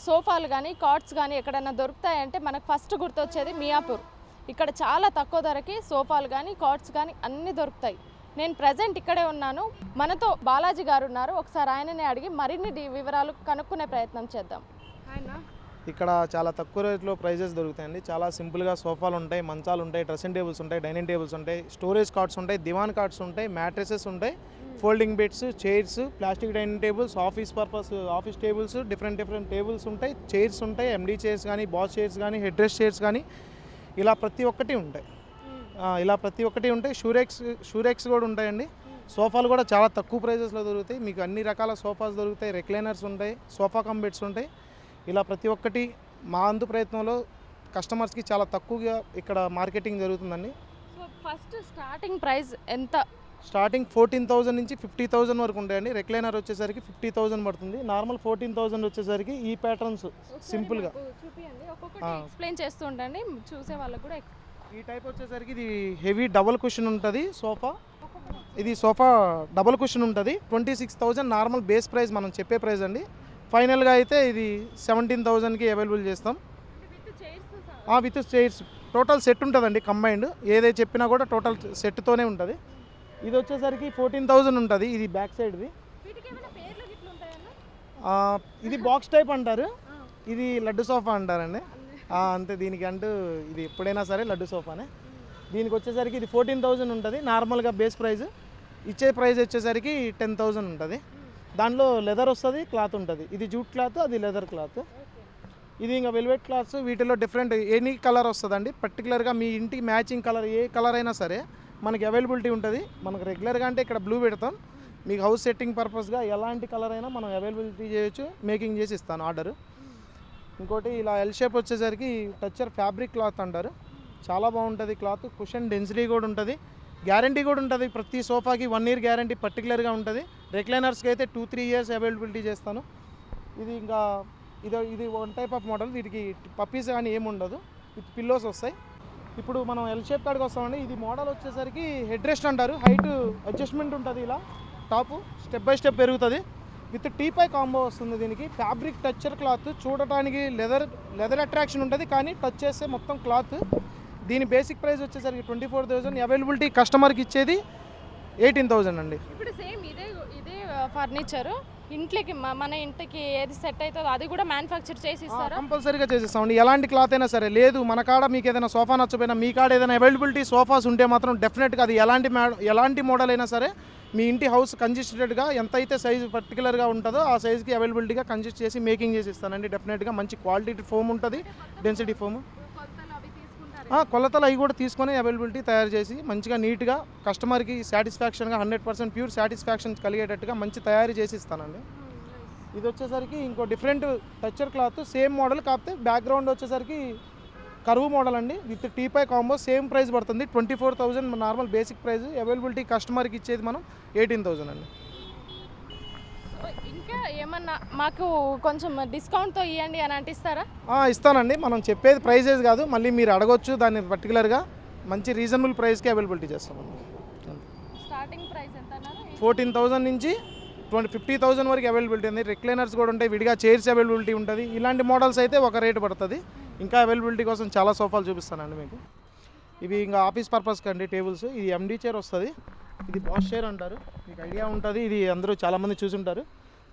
సోఫాలు కానీ కాట్స్ కానీ ఎక్కడైనా దొరుకుతాయంటే మనకు ఫస్ట్ గుర్తొచ్చేది మియాపూర్. ఇక్కడ చాలా తక్కువ ధరకి సోఫాలు కానీ కాట్స్ కానీ అన్నీ దొరుకుతాయి. నేను ప్రజెంట్ ఇక్కడే ఉన్నాను. మనతో బాలాజీ గారు ఉన్నారు. ఒకసారి ఆయననే అడిగి మరిన్ని వివరాలు కనుక్కునే ప్రయత్నం చేద్దాం. ఇక్కడ చాలా తక్కువ రేట్లో ప్రైజెస్ దొరుకుతాయండి. చాలా సింపుల్గా సోఫాలు ఉంటాయి, మంచాలు ఉంటాయి, డ్రెస్సింగ్ టేబుల్స్ ఉంటాయి, డైనింగ్ టేబుల్స్ ఉంటాయి, స్టోరేజ్ కార్డ్స్ ఉంటాయి, దివాన్ కార్డ్స్ ఉంటాయి, మ్యాట్రెసెస్ ఉంటాయి, folding beds, chairs, plastic dining tables, office purpose office tables, different tables ఉంటాయి, చైర్స్ ఉంటాయి, ఎండీ చైర్స్ కానీ, బాస్ చైర్స్ కానీ, హెడ్ రెస్ట్ చైర్స్ కానీ ఇలా ప్రతి ఒక్కటి ఉంటాయి. షూరెక్స్ కూడా ఉంటాయండి. సోఫాలు కూడా చాలా తక్కువ ప్రైజెస్లో దొరుకుతాయి. మీకు అన్ని రకాల సోఫాస్ దొరుకుతాయి, రెక్లైనర్స్ ఉంటాయి, సోఫా కమ్ బెడ్స్ ఉంటాయి. ఇలా ప్రతి ఒక్కటి మా అందు ప్రయత్నంలో కస్టమర్స్కి చాలా తక్కువగా ఇక్కడ మార్కెటింగ్ జరుగుతుందండి. సో ఫస్ట్ స్టార్టింగ్ ప్రైస్ ఎంత? స్టార్టింగ్ 14,000 నుంచి 50,000 వరకు ఉంటాయండి. రెక్లైనర్ వచ్చేసరికి 50,000 పడుతుంది. నార్మల్ 14,000 వచ్చేసరికి ఈ ప్యాటర్న్స్ సింపుల్గా ఎక్స్ప్లెయిన్ చేస్తూ ఉండండి చూసే వాళ్ళకు కూడా. ఈ టైప్ వచ్చేసరికి ఇది హెవీ డబుల్ కుషన్ ఉంటుంది సోఫా. ఇది సోఫా డబుల్ కుషన్ ఉంటుంది. 26,000 నార్మల్ బేస్ ప్రైస్ మనం చెప్పే ప్రైస్ అండి. ఫైనల్గా అయితే ఇది 17,000కి అవైలబుల్ చేస్తాం. విత్ చైర్స్ టోటల్ సెట్ ఉంటుందండి. కంబైన్డ్ ఏదైతే చెప్పినా కూడా టోటల్ సెట్తోనే ఉంటుంది. ఇది వచ్చేసరికి 14,000 ఉంటుంది. ఇది బ్యాక్ సైడ్ది. ఇది బాక్స్ టైప్ అంటారు, ఇది లడ్డు సోఫా అంటారండి. అంతే, దీనికి అంటూ ఇది ఎప్పుడైనా సరే లడ్డు సోఫానే. దీనికి వచ్చేసరికి ఇది 14,000 ఉంటుంది నార్మల్గా బేస్ ప్రైస్. ఇచ్చే ప్రైస్ వచ్చేసరికి 10,000 ఉంటుంది. దాంట్లో లెదర్ వస్తుంది, క్లాత్ ఉంటుంది. ఇది జూట్ క్లాత్, అది లెదర్ క్లాత్. ఇది ఇంకా వెల్వెట్ క్లాత్స్. వీటిలో డిఫరెంట్ ఎనీ కలర్ వస్తుందండి. పర్టికులర్గా మీ ఇంటికి మ్యాచింగ్ కలర్ ఏ కలర్ అయినా సరే మనకి అవైలబిలిటీ ఉంటుంది. మనకు రెగ్యులర్గా అంటే ఇక్కడ బ్లూ పెడతాం. మీకు హౌస్ సెట్టింగ్ పర్పస్గా ఎలాంటి కలర్ అయినా మనం అవైలబిలిటీ చేయొచ్చు, మేకింగ్ చేసి ఇస్తాను ఆర్డర్. ఇంకోటి ఇలా ఎల్ షేప్ వచ్చేసరికి టచ్చర్ ఫ్యాబ్రిక్ క్లాత్ అంటారు. చాలా బాగుంటుంది క్లాత్. కుషన్ డెన్సిటీ కూడా ఉంటుంది, గ్యారంటీ కూడా ఉంటుంది. ప్రతి సోఫాకి 1 year గ్యారంటీ పర్టికులర్గా ఉంటుంది. రెక్లైనర్స్కి అయితే 2-3 years అవైలబిలిటీ చేస్తాను. ఇది ఇంకా ఇది వన్ టైప్ ఆఫ్ మోడల్. వీటికి పప్పీస్ కానీ ఏమి ఉండదు, విత్ పిల్లోస్ వస్తాయి. ఇప్పుడు మనం ఎల్ షేప్ కాడికి వస్తామండి. ఇది మోడల్ వచ్చేసరికి హెడ్ రెస్ట్ అంటారు. హైట్ అడ్జస్ట్మెంట్ ఉంటుంది. ఇలా టాప్ స్టెప్ బై స్టెప్ పెరుగుతుంది. విత్ టీపై కాంబో వస్తుంది. దీనికి ఫ్యాబ్రిక్ టచ్చర్ క్లాత్. చూడటానికి లెదర్ అట్రాక్షన్ ఉంటుంది, కానీ టచ్ చేస్తే మొత్తం క్లాత్. దీని బేసిక్ ప్రైస్ వచ్చేసరికి 24,000. అవైలబిలిటీ కస్టమర్కి ఇచ్చేది 18,000 అండి. ఇప్పుడు సేమ్ ఇదే ఫర్నిచరు ఇంట్లోకి మన ఇంటికి ఏది సెట్ అవుతుందో అది కూడా మ్యానుఫ్యాక్చర్ చేసి ఇస్తారా? కంపల్సరీగా చేసిస్తామండి. ఎలాంటి క్లాత్ అయినా సరే. లేదు మన కాడ మీకు ఏదైనా సోఫా నచ్చపోయినా, మీ కాడ ఏదైనా అవైలబిలిటీ సోఫాస్ ఉంటే మాత్రం డెఫినెట్గా అది ఎలాంటి మోడల్ అయినా సరే మీ ఇంటి హౌస్ కంజెస్టెడ్గా ఎంత అయితే సైజు పర్టికులర్గా ఉంటుందో ఆ సైజుకి అవైలబిలిటీగా కంజెస్ట్ చేసి మేకింగ్ చేసి ఇస్తానండి. డెఫినెట్గా మంచి క్వాలిటీ ఫోమ్ ఉంటుంది, డెన్సిటీ ఫోమ్. కొలతలు అవి కూడా తీసుకొని అవైలబిలిటీ తయారు చేసి మంచిగా నీట్గా కస్టమర్కి సాటిస్ఫాక్షన్గా 100% ప్యూర్ సాటిస్ఫాక్షన్ కలిగేటట్టుగా మంచి తయారు చేసి ఇస్తానండి. ఇది వచ్చేసరికి ఇంకో డిఫరెంట్ టచ్చర్ క్లాత్. సేమ్ మోడల్, కాకపోతే బ్యాక్గ్రౌండ్ వచ్చేసరికి కరువు మోడల్ అండి. విత్ టీపై కాంబో. సేమ్ ప్రైస్ పడుతుంది 24,000 నార్మల్ బేసిక్ ప్రైస్. అవైలబిలిటీ కస్టమర్కి ఇచ్చేది మనం 18,000 అండి. ఇంకా ఏమన్నా మాకు కొంచెం డిస్కౌంట్తో ఇవ్వండి అని అంటిస్తారా? ఇస్తానండి. మనం చెప్పేది ప్రైజెస్ కాదు, మళ్ళీ మీరు అడగొచ్చు. దాన్ని పర్టికులర్గా మంచి రీజనబుల్ ప్రైస్కి అవైలబిలిటీ చేస్తామండి. స్టార్టింగ్ ప్రైస్ ఎంత అన్నారు? 14,000 నుంచి 50,000 వరకు అవైలబిలిటీ ఉంది. రెక్లైనర్స్ కూడా ఉంటాయి, విడిగా చైర్స్ అవైలబిలిటీ ఉంటుంది. ఇలాంటి మోడల్స్ అయితే ఒక రేటు పడుతుంది. ఇంకా అవైలబిలిటీ కోసం చాలా సోఫాలు చూపిస్తానండి మీకు. ఇవి ఇంకా ఆఫీస్ పర్పస్కి అండి టేబుల్స్. ఇది ఎండీ చైర్ వస్తుంది, ఇది బాస్ చైర్ అంటారు. మీకు ఐడియా ఉంటుంది, ఇది అందరూ చాలామంది చూసుంటారు.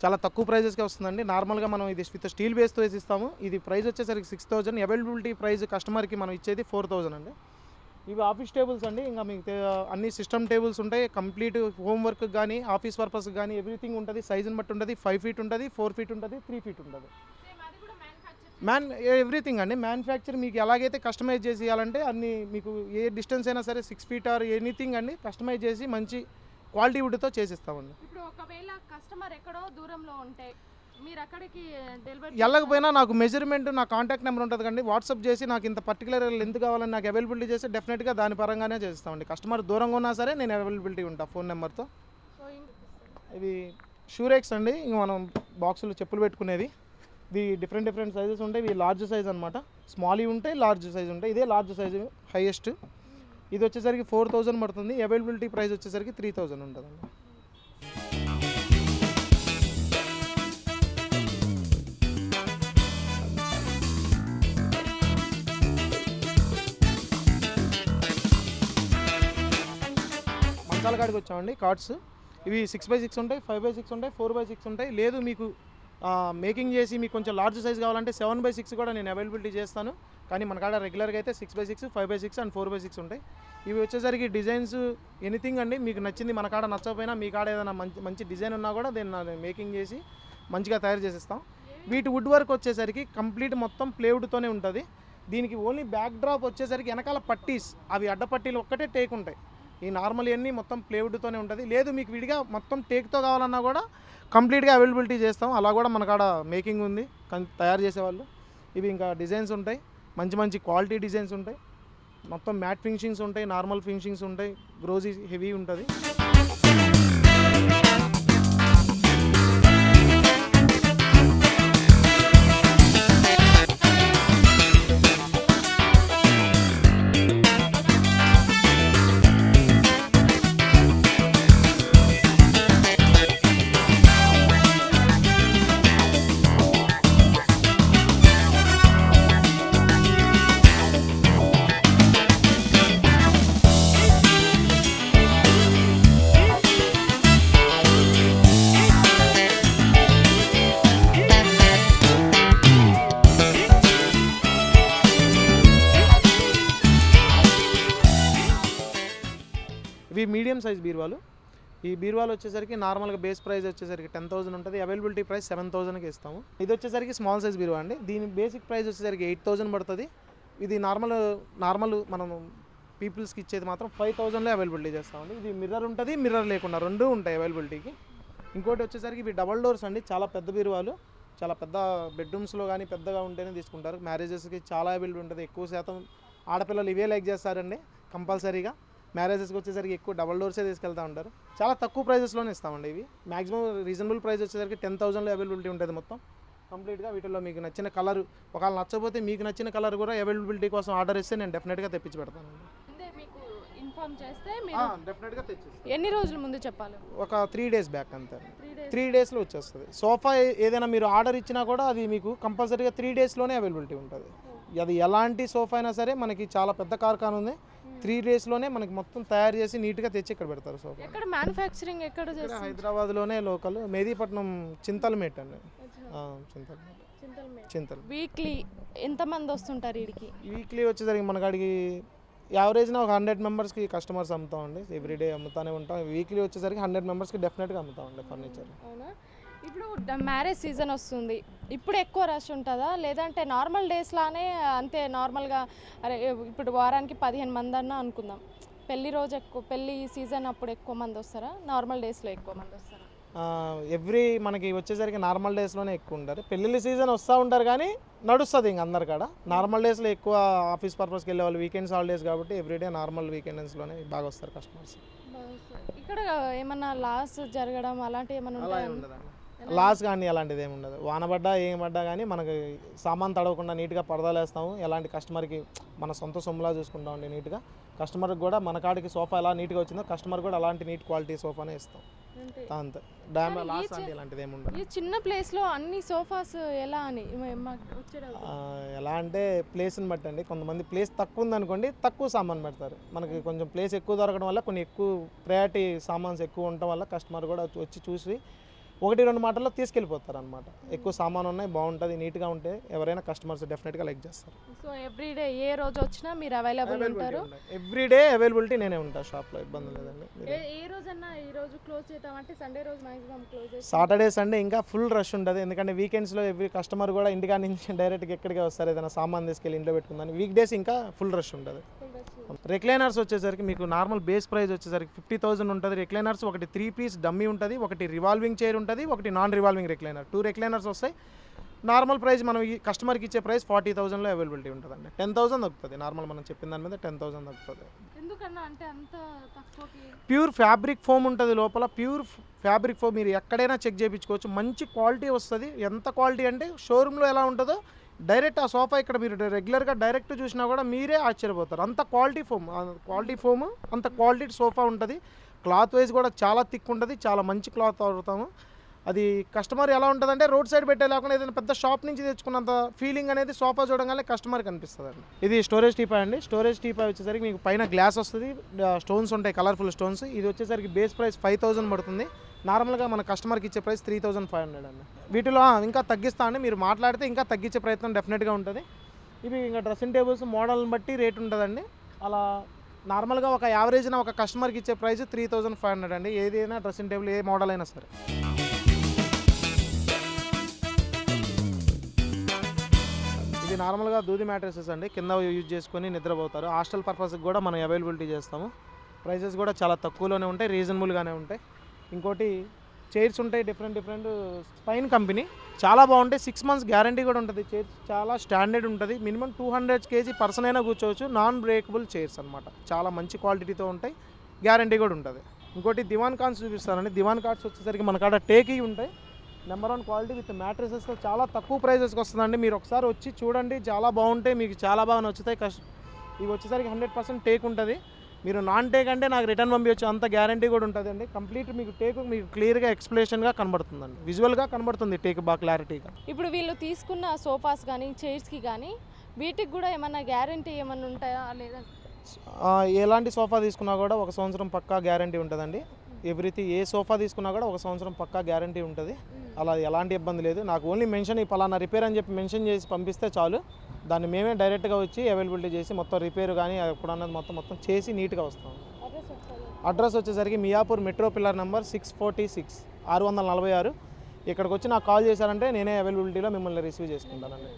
చాలా తక్కువ ప్రైజెస్కే వస్తుందండి. నార్మల్గా మనం ఇది విత్ స్టీల్ బేస్తో వేసి ఇస్తాము. ఇది ప్రైస్ వచ్చేసరికి 6,000. అవైలబిలిటీ ప్రైస్ కస్టమర్కి మనం ఇచ్చేది 4,000 అండి. ఇవి ఆఫీస్ టేబుల్స్ అండి. ఇంకా మీకు అన్ని సిస్టమ్ టేబుల్స్ ఉంటాయి. కంప్లీట్ హోమ్ వర్క్ కానీ ఆఫీస్ పర్పస్కి కానీ ఎవ్రీథింగ్ ఉంటుంది. సైజుని బట్టి ఉంటుంది. 5 feet ఉంటుంది, 4 feet ఉంటుంది, 3 feet ఉంటుంది. ఎవ్రీథింగ్ అండి మ్యానుఫ్యాక్చర్. మీకు ఎలాగైతే కస్టమైజ్ చేసి ఇవ్వాలంటే అన్ని మీకు ఏ డిస్టెన్స్ అయినా సరే 6 feet ఆర్ ఎనీథింగ్ అండి కస్టమైజ్ చేసి మంచి క్వాలిటీ వుడ్తో చేసిస్తామండి. ఇప్పుడు ఒకవేళ కస్టమర్ ఎక్కడో దూరంలో ఉంటే మీరు అక్కడికి డెలివరీ వెళ్ళకపోయినా నాకు మెజర్మెంట్, నా కాంటాక్ట్ నెంబర్ ఉంటుంది కండి. వాట్సాప్ చేసి నాకు ఇంత పర్టికులర్ లెంత్ కావాలని నాకు అవైలబిలిటీ చేస్తే డెఫినెట్గా దాని పరంగానే చేస్తామండి. కస్టమర్ దూరంగా ఉన్నా సరే నేను అవైలబిలిటీ ఉంటా ఫోన్ నెంబర్తో. ఇవి షూరెక్స్ అండి. ఇంక మనం బాక్సులు చెప్పులు పెట్టుకునేది. ఇది డిఫరెంట్ సైజెస్ ఉంటాయి. ఇవి లార్జ్ సైజ్ అనమాట. స్మాల్ ఉంటాయి, లార్జ్ సైజ్ ఉంటాయి. ఇదే లార్జ్ సైజు హైయెస్ట్. ఇది వచ్చేసరికి 4,000 పడుతుంది. అవైలబిలిటీ ప్రైస్ వచ్చేసరికి 3,000 ఉంటుందండి. మంచాల కాడికి వచ్చామండి. కార్డ్స్ ఇవి 6x6 ఉంటాయి, 5x6 ఉంటాయి, 4x6 ఉంటాయి. లేదు మీకు మేకింగ్ చేసి మీకు కొంచెం లార్జ్ సైజ్ కావాలంటే 7x6 కూడా నేను అవైలబిలిటీ చేస్తాను. కానీ మన కాడ రెగ్యులర్గా అయితే 6x6, 5x6 అండ్ 4x6 ఉంటాయి. ఇవి వచ్చేసరికి డిజైన్స్ ఎనీథింగ్ అండి, మీకు నచ్చింది. మన కాడ నచ్చకపోయినా మీ కాడ ఏదైనా మంచి డిజైన్ ఉన్నా కూడా దీన్ని మేకింగ్ చేసి మంచిగా తయారు చేసేస్తాం. వీటి వుడ్ వర్క్ వచ్చేసరికి కంప్లీట్ మొత్తం ప్లేవుడ్తోనే ఉంటుంది. దీనికి ఓన్లీ బ్యాక్ డ్రాప్ వచ్చేసరికి వెనకాల పట్టీస్, అవి అడ్డ పట్టీలు ఒక్కటే టేక్ ఉంటాయి. ఈ నార్మల్ అన్నీ మొత్తం ప్లేవుడ్తోనే ఉంటుంది. లేదు మీకు విడిగా మొత్తం టేక్తో కావాలన్నా కూడా కంప్లీట్గా అవైలబిలిటీ చేస్తాం. అలా కూడా మన కాడ మేకింగ్ ఉంది తయారు చేసేవాళ్ళు. ఇవి ఇంకా డిజైన్స్ ఉంటాయి, మంచి క్వాలిటీ డిజైన్స్ ఉంటాయి. మొత్తం మ్యాట్ ఫినిషింగ్స్ ఉంటాయి, నార్మల్ ఫినిషింగ్స్ ఉంటాయి, గ్రోజీ హెవీ ఉంటుంది. ఇవి మీడియం సైజ్ బీరువాలు. ఈ బీరువాలు వచ్చేసరికి నార్మల్గా బేస్ ప్రైస్ వచ్చేసరికి 10,000 ఉంటుంది. అవైలబిలిటీ ప్రైస్ 7,000కి ఇస్తాము. ఇది వచ్చేసరికి స్మాల్ సైజ్ బీరువా అండి. దీని బేసిక్ ప్రైస్ వచ్చేసరికి 8,000 పడుతుంది. ఇది నార్మల్ మనం పీపుల్స్కి ఇచ్చేది మాత్రం 5,000లో అవైలబిలిటీ చేస్తామండి. ఇది మిర్రర్ ఉంటుంది, మిర్రర్ లేకుండా రెండు ఉంటాయి అవైలబిలిటీకి. ఇంకోటి వచ్చేసరికి ఇవి డబల్ డోర్స్ అండి, చాలా పెద్ద బీరువాలు. చాలా పెద్ద బెడ్రూమ్స్లో కానీ పెద్దగా ఉంటేనే తీసుకుంటారు. మ్యారేజెస్కి చాలా అవైలబిలిటీ ఉంటుంది. ఎక్కువ శాతం ఆడపిల్లలు ఇవే లైక్ చేస్తారండి కంపల్సరీగా. మ్యారేజెస్కి వచ్చేసరికి ఎక్కువ డబల్ డోర్సే తీసుకెళ్తూ ఉంటారు. చాలా తక్కువ ప్రైజెస్లోనే ఇస్తామండి. ఇవి మ్యాక్సిమం రీజనబుల్ ప్రైస్ వచ్చేసరికి 10,000లో అవైలబిలిటీ ఉంటుంది మొత్తం కంప్లీట్గా. వీటిలో మీకు నచ్చిన కలర్ ఒకవేళ నచ్చకపోతే మీకు నచ్చిన కలర్ కూడా అవైలబిలిటీ కోసం ఆర్డర్ ఇస్తే నేను డెఫినెట్గా తెప్పించి పెడతానండి. మీకు ఇన్ఫార్మ్ చేస్తే మీరు డెఫినెట్గా తెచ్చిస్తాను. ఎన్ని రోజుల ముందు చెప్పాలి? ఒక 3 days బ్యాక్ అంతే. 3 daysలో వచ్చేస్తుంది. సోఫా ఏదైనా మీరు ఆర్డర్ ఇచ్చినా కూడా అది మీకు కంపల్సరీగా 3 daysలోనే అవైలబిలిటీ ఉంటుంది. అది ఎలాంటి సోఫా అయినా సరే మనకి చాలా పెద్ద కార్ఖానా ఉంది. 3 daysలోనే మనకి మొత్తం తయారు చేసి నీట్గా తెచ్చి ఇక్కడ పెడతారు సోఫా. ఎక్కడ మ్యానుఫ్యాక్చరింగ్ ఎక్కడ చేస్తారు? హైదరాబాద్లోనే లోకల్, మెహదీపట్నం చింతలమేట్ అండి. చింతల్. వీక్లీ ఎంతమంది వస్తుంటారు వీడికి? వీక్లీ వచ్చేసరికి మన కాడికి యావరేజ్న ఒక 100 మెంబర్స్కి కస్టమర్స్ అమ్ముతామండి. ఎవ్రీడే అమ్ముతానే ఉంటాం. వీక్లీ వచ్చేసరికి 100 మెంబర్స్కి డెఫినెట్గా అమ్ముతామండి ఫర్నిచర్. అవునా? ఇప్పుడు మ్యారేజ్ సీజన్ వస్తుంది, ఇప్పుడు ఎక్కువ రష్ ఉంటుందా లేదంటే నార్మల్ డేస్లానే అంతే నార్మల్గా? అరే ఇప్పుడు వారానికి 15 మంది అన్నా అనుకుందాం, పెళ్లి సీజన్ అప్పుడు ఎక్కువ మంది వస్తారా, నార్మల్ డేస్లో ఎక్కువ మంది వస్తారా? మనకి వచ్చేసరికి నార్మల్ డేస్లోనే ఎక్కువ ఉంటారు. పెళ్ళిళ్ళ సీజన్ వస్తూ ఉంటారు కానీ నడుస్తుంది ఇంక అందరి కాడ. నార్మల్ డేస్లో ఎక్కువ ఆఫీస్ పర్పస్కి వెళ్ళే వాళ్ళు, వీకెండ్స్ హాలిడేస్ కాబట్టి ఎవ్రీడే నార్మల్ వీకెండ్స్లోనే బాగా వస్తారు కస్టమర్స్. ఇక్కడ ఏమన్నా లాస్ జరగడం అలాంటివి ఏమన్నా ఉంటాయా? లాస్ కానీ అలాంటిది ఏమి ఉండదు. వాన పడ్డా ఏం పడ్డా కానీ మనకి సామాన్ తడవకుండా నీట్గా పరదాలు వేస్తాము. ఎలాంటి కస్టమర్కి మన సొంత సొమ్ములా చూసుకుంటామండి నీట్గా. కస్టమర్కి కూడా మన కాడికి సోఫా ఎలా నీట్గా వచ్చిందో కస్టమర్ కూడా అలాంటి నీట్ క్వాలిటీ సోఫానే ఇస్తాం అంతే. డ్యామేజ్ లాస్ అంటే ఇలాంటిది ఏమి ఉండదు. ఈ చిన్న ప్లేస్లో అన్ని సోఫాస్ ఎలా అని ఎలా అంటే ప్లేస్ని బట్టి అండి. కొంతమంది ప్లేస్ తక్కువ ఉందనుకోండి తక్కువ సామాన్ పెడతారు. మనకి కొంచెం ప్లేస్ ఎక్కువ దొరకడం వల్ల కొన్ని ఎక్కువ ప్రయారిటీ సామాన్స్ ఎక్కువ ఉండటం వల్ల కస్టమర్ కూడా వచ్చి చూసి 1-2 మాటల్లో తీసుకెళ్ళిపోతారు అనమాట. ఎక్కువ సామాన్ ఉన్నాయి, బాగుంటుంది, నీట్గా ఉంటే ఎవరైనా కస్టమర్స్ డెఫినెట్గా లైక్ చేస్తారు. సో ఎవ్రీడే ఏ రోజు వచ్చినా మీరు అవైలబుల్ ఉంటారు? ఎవ్రీడే అవైలబిలిటీ నేనే ఉంటాను షాప్లో, ఇబ్బంది లేదండి. ఏ రోజన్నా ఈ రోజు క్లోజ్ చేద్దామంటే సండే రోజు మాక్సిమం క్లోజ్. సాటర్డే సండే ఇంకా ఫుల్ రష్ ఉంటుంది. ఎందుకంటే వీకెండ్స్లో ఎవ్రీ కస్టమర్ కూడా ఇంటికా నుంచి డైరెక్ట్గా ఎక్కడికి వస్తారు, ఏదైనా సామాన్ తీసుకెళ్ళి ఇంట్లో పెట్టుకుందని. వీక్ డేస్ ఇంకా ఫుల్ రష్ ఉంటుంది. రిక్లైనర్స్ వచ్చేసరికి మీకు నార్మల్ బేస్ ప్రైస్ వచ్చేసరికి 50,000 ఉంటుంది. రిక్లైనర్స్ ఒకటి 3 piece డమ్మీ ఉంటుంది, ఒకటి రివాల్వింగ్ చైర్ ఉంటుంది, ఒకటి నాన్ రివాల్వింగ్ రిక్లైనర్. 2 రిక్లైనర్స్ వస్తాయి. నార్మల్ ప్రైస్ మనం ఈ కస్టమర్కి ఇచ్చే ప్రైస్ 40,000లో అవైలబిలిటీ ఉంటుందండి. 10,000 దొరుకుతుంది. నార్మల్ మనం చెప్పిన దాని మీద 10,000 దొరుకుతుంది. ఎందుకన్నా అంటే అంత తక్కువకి? ప్యూర్ ఫ్యాబ్రిక్ ఫోమ్ ఉంటుంది లోపల. ప్యూర్ ఫ్యాబ్రిక్ ఫోమ్ మీరు ఎక్కడైనా చెక్ చేయించుకోవచ్చు. మంచి క్వాలిటీ వస్తుంది. ఎంత క్వాలిటీ అంటే షోరూంలో ఎలా ఉంటుందో డైరెక్ట్ ఆ సోఫా ఇక్కడ మీరు రెగ్యులర్గా డైరెక్ట్ చూసినా కూడా మీరే ఆశ్చర్యపోతారు. అంత క్వాలిటీ ఫోమ్ అంత క్వాలిటీ సోఫా ఉంటుంది. క్లాత్ వైజ్ కూడా చాలా థిక్ ఉంటుంది. చాలా మంచి క్లాత్ వాడతాము. అది కస్టమర్ ఎలా ఉంటుందంటే రోడ్ సైడ్ పెట్టే లేకుండా ఏదైనా పెద్ద షాప్ నుంచి తెచ్చుకున్నంత ఫీలింగ్ అనేది సోఫా చూడగానే కస్టమర్కి అనిపిస్తుంది అండి. ఇది స్టోరేజ్ టీపాయ్ అండి. స్టోరేజ్ టీపాయ్ వచ్చేసరికి మీకు పైన గ్లాస్ వస్తుంది, స్టోన్స్ ఉంటాయి, కలర్ఫుల్ స్టోన్స్. ఇది వచ్చేసరికి బేస్ ప్రైస్ 5,000 పడుతుంది. నార్మల్గా మన కస్టమర్కి ఇచ్చే ప్రైస్ 3,500 అండి. వీటిలో ఇంకా తగ్గిస్తా అండి, మీరు మాట్లాడితే ఇంకా తగ్గించే ప్రయత్నం డెఫినెట్గా ఉంటుంది. ఇవి ఇంకా డ్రెస్సింగ్ టేబుల్స్ మోడల్ని బట్టి రేట్ ఉంటుందండి. అలా నార్మల్గా ఒక యావరేజ్న ఒక కస్టమర్కి ఇచ్చే ప్రైస్ 3,500 అండి. ఏదైనా డ్రెస్సింగ్ టేబుల్ ఏ మోడల్ అయినా సరే. ఇది నార్మల్గా దూది మ్యాట్రెసెస్ అండి, కింద యూజ్ చేసుకొని నిద్రపోతారు. హాస్టల్ పర్పస్కి కూడా మనం అవైలబిలిటీ చేస్తాము. ప్రైజెస్ కూడా చాలా తక్కువలోనే ఉంటాయి, రీజనబుల్గానే ఉంటాయి. ఇంకోటి చైర్స్ ఉంటాయి, డిఫరెంట్ స్పైన్ కంపెనీ, చాలా బాగుంటాయి. 6 months గ్యారంటీ కూడా ఉంటుంది. చైర్స్ చాలా స్టాండర్డ్ ఉంటుంది. మినిమం 200 kg పర్సన్ అయినా కూర్చోవచ్చు. నాన్ బ్రేకబుల్ చైర్స్ అనమాట, చాలా మంచి క్వాలిటీతో ఉంటాయి, గ్యారంటీ కూడా ఉంటుంది. ఇంకోటి దివాన్ కాట్స్ చూపిస్తానండి. దివాన్ కాట్స్ వచ్చేసరికి మన కాడ టేకీ ఉంటాయి, నెంబర్ 1 క్వాలిటీ విత్ మ్యాట్రెసెస్తో చాలా తక్కువ ప్రైజెస్కి వస్తుందండి. మీరు ఒకసారి వచ్చి చూడండి, చాలా బాగుంటాయి, మీకు చాలా బాగా నచ్చుతాయి. ఇవి వచ్చేసరికి 100% టేక్ ఉంటుంది. మీరు నాన్ టేక్ అంటే నాకు రిటర్న్ పంపించచ్చు, అంత గ్యారంటీ కూడా ఉంటుందండి. కంప్లీట్ మీకు టేక్ మీకు క్లియర్గా ఎక్స్ప్లెనేషన్గా కనబడుతుందండి, విజువల్గా కనబడుతుంది టేక్ బాగా క్లారిటీగా. ఇప్పుడు వీళ్ళు తీసుకున్న సోఫాస్ కానీ చైర్స్కి కానీ వీటికి కూడా ఏమన్నా గ్యారంటీ ఏమన్నా ఉంటాయా లేదా? ఎలాంటి సోఫా తీసుకున్నా కూడా 1 సంవత్సరం పక్కా గ్యారంటీ ఉంటుందండి. ఏ సోఫా తీసుకున్నా కూడా 1 సంవత్సరం పక్కా గ్యారంటీ ఉంటుంది. అలా ఎలాంటి ఇబ్బంది లేదు. నాకు ఓన్లీ మెన్షన్ ఈ పలానా రిపేర్ అని చెప్పి మెన్షన్ చేసి పంపిస్తే చాలు, దాన్ని మేమే డైరెక్ట్గా వచ్చి అవైలబిలిటీ చేసి మొత్తం రిపేర్ కానీ ఎప్పుడన్నది మొత్తం చేసి నీట్గా వస్తాం. అడ్రస్ వచ్చేసరికి మియాపూర్ మెట్రో పిల్లర్ నెంబర్ 646 646. ఇక్కడికి వచ్చి నాకు కాల్ చేశారంటే నేనే అవైలబిలిటీలో మిమ్మల్ని రిసీవ్ చేసుకుంటానండి.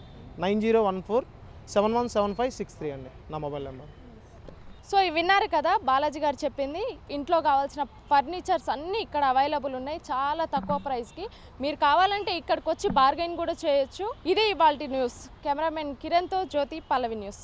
9014717563 అండి నా మొబైల్ నెంబర్. సో ఇవి విన్నారు కదా బాలాజీ గారు చెప్పింది. ఇంట్లో కావాల్సిన ఫర్నిచర్స్ అన్నీ ఇక్కడ అవైలబుల్ ఉన్నాయి, చాలా తక్కువ ప్రైస్కి. మీరు కావాలంటే ఇక్కడికి వచ్చి బార్గెన్ కూడా చేయొచ్చు. ఇదే ఇవాల్టి న్యూస్. కెమెరామెన్ కిరణ్తో జ్యోతి, పల్లవి న్యూస్.